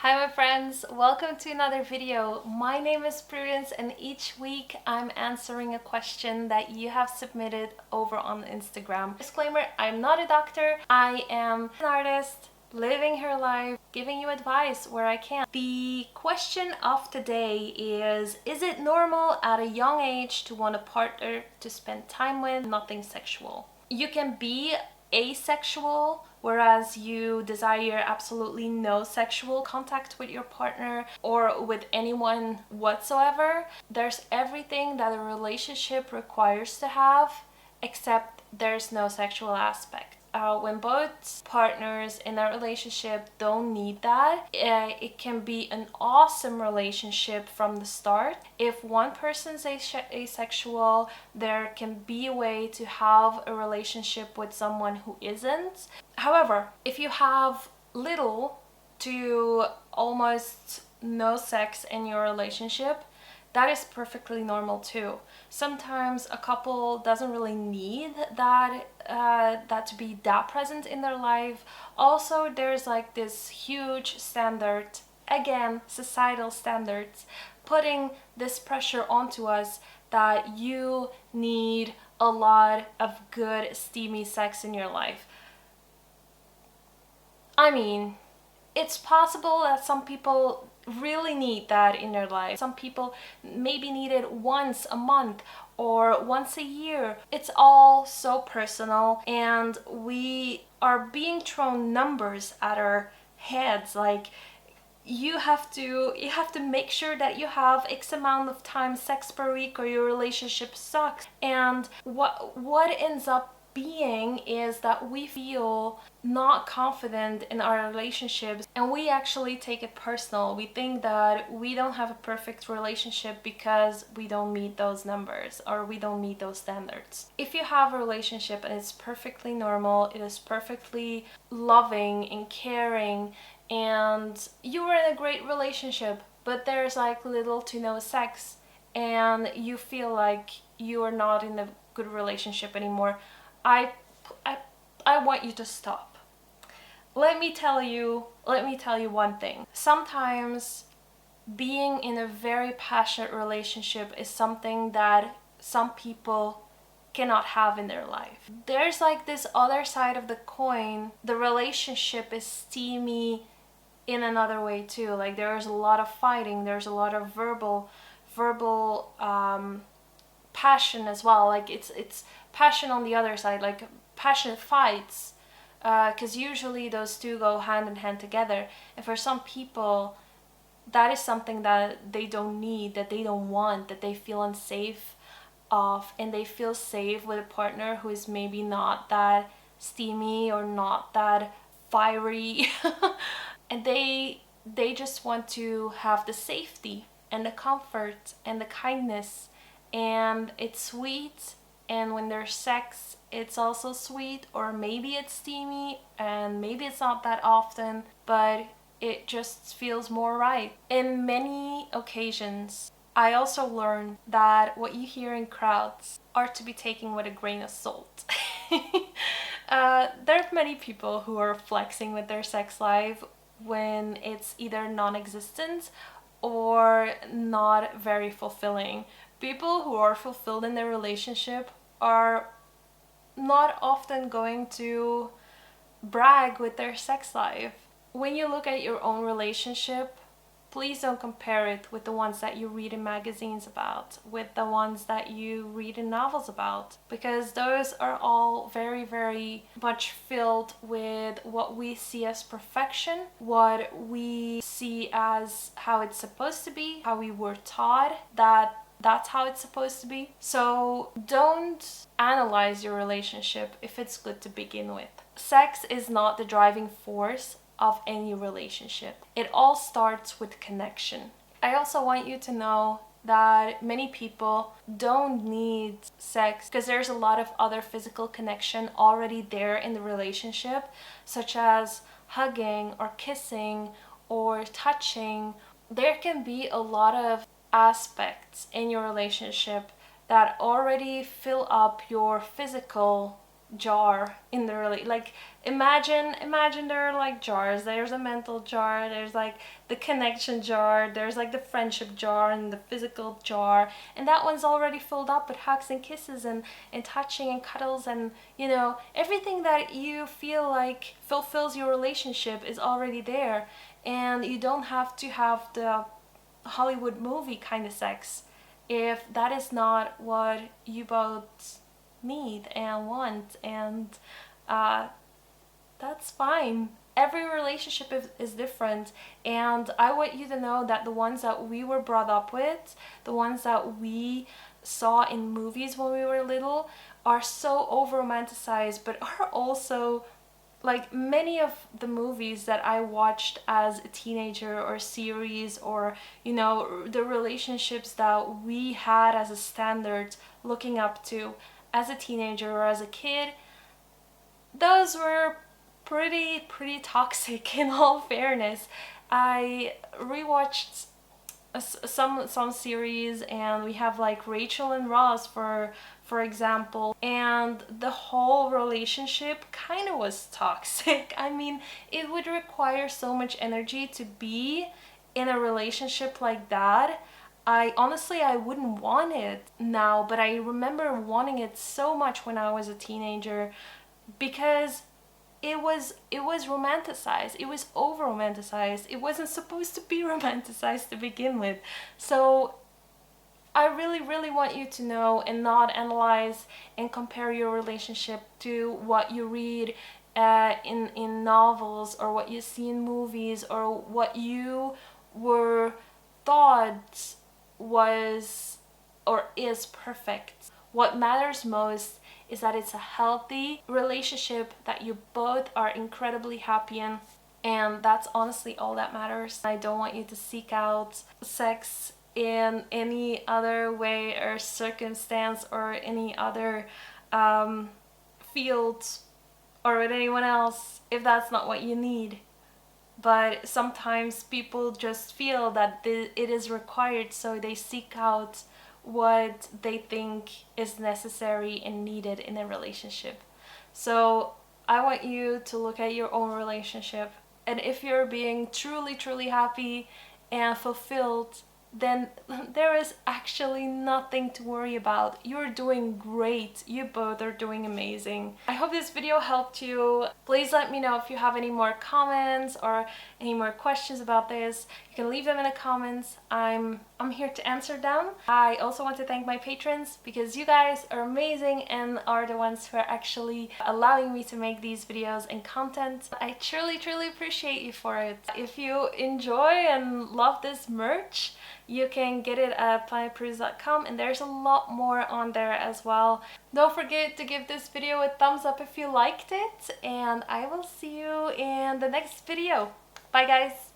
Hi my friends, welcome to another video. My name is Prudence and each week I'm answering a question that you have submitted over on Instagram. Disclaimer, I'm not a doctor, I am an artist living her life, giving you advice where I can. The question of today is it normal at a young age to want a partner to spend time with, nothing sexual? You can be asexual, whereas you desire absolutely no sexual contact with your partner or with anyone whatsoever. There's everything that a relationship requires to have, except there's no sexual aspect. When both partners in a relationship don't need that, it can be an awesome relationship from the start. If one person's asexual, there can be a way to have a relationship with someone who isn't. However, if you have little to almost no sex in your relationship, that is perfectly normal too. Sometimes a couple doesn't really need that to be that present in their life. Also, there's like this huge standard, again, societal standards, putting this pressure onto us that you need a lot of good, steamy sex in your life. I mean, it's possible that some people really need that in their life. Some people maybe need it once a month or once a year. It's all so personal, and we are being thrown numbers at our heads like you have to make sure that you have X amount of times sex per week or your relationship sucks. And what ends up being is that we feel not confident in our relationships, and we actually take it personal. We think that we don't have a perfect relationship because we don't meet those numbers or we don't meet those standards. If you have a relationship and it's perfectly normal, it is perfectly loving and caring, and you are in a great relationship, but there's like little to no sex and you feel like you are not in a good relationship anymore, I want you to stop. Let me tell you one thing. Sometimes being in a very passionate relationship is something that some people cannot have in their life. There's like this other side of the coin. The relationship is steamy in another way too. Like there's a lot of fighting, there's a lot of verbal passion as well. Like it's passion on the other side, like passionate fights, because usually those two go hand in hand together. And for some people, that is something that they don't need, that they don't want, that they feel unsafe of, and they feel safe with a partner who is maybe not that steamy or not that fiery and they just want to have the safety and the comfort and the kindness, and it's sweet, and when there's sex it's also sweet, or maybe it's steamy and maybe it's not that often, but it just feels more right. In many occasions I also learned that what you hear in crowds are to be taken with a grain of salt. There are many people who are flexing with their sex life when it's either non-existent or not very fulfilling. People who are fulfilled in their relationship are not often going to brag with their sex life. When you look at your own relationship, please don't compare it with the ones that you read in magazines about, with the ones that you read in novels about, because those are all very, very much filled with what we see as perfection, what we see as how it's supposed to be, how we were taught that that's how it's supposed to be. So don't analyze your relationship if it's good to begin with. Sex is not the driving force of any relationship. It all starts with connection. I also want you to know that many people don't need sex because there's a lot of other physical connection already there in the relationship, such as hugging or kissing or touching. There can be a lot of aspects in your relationship that already fill up your physical jar in the like imagine there are like jars. There's a mental jar, there's like the connection jar, there's like the friendship jar and the physical jar, and that one's already filled up with hugs and kisses and touching and cuddles, and you know, everything that you feel like fulfills your relationship is already there, and you don't have to have the Hollywood movie kind of sex if that is not what you both need and want, and that's fine. Every relationship is different, and I want you to know that the ones that we were brought up with, the ones that we saw in movies when we were little, are so over romanticized, but are also like many of the movies that I watched as a teenager, or series, or you know, the relationships that we had as a standard looking up to as a teenager or as a kid, those were pretty toxic in all fairness. I rewatched some series, and we have like Rachel and Ross for example, and the whole relationship kind of was toxic. I mean, it would require so much energy to be in a relationship like that. I honestly, I wouldn't want it now, but I remember wanting it so much when I was a teenager, because it was romanticized. It was over romanticized. It wasn't supposed to be romanticized to begin with. So I really want you to know and not analyze and compare your relationship to what you read in novels, or what you see in movies, or what you were thought was or is perfect. What matters most is that it's a healthy relationship that you both are incredibly happy in, and that's honestly all that matters. I don't want you to seek out sex in any other way or circumstance, or any other field, or with anyone else, if that's not what you need. But sometimes people just feel that it is required, so they seek out what they think is necessary and needed in a relationship. So I want you to look at your own relationship, and if you're being truly happy and fulfilled, then there is actually nothing to worry about. You're doing great. You both are doing amazing. I hope this video helped you. Please let me know if you have any more comments or any more questions about this. You can leave them in the comments. I'm here to answer them. I also want to thank my patrons, because you guys are amazing and are the ones who are actually allowing me to make these videos and content. I truly appreciate you for it. If you enjoy and love this merch, you can get it at planetprus.com, and there's a lot more on there as well. Don't forget to give this video a thumbs up if you liked it, and I will see you in the next video. Bye guys!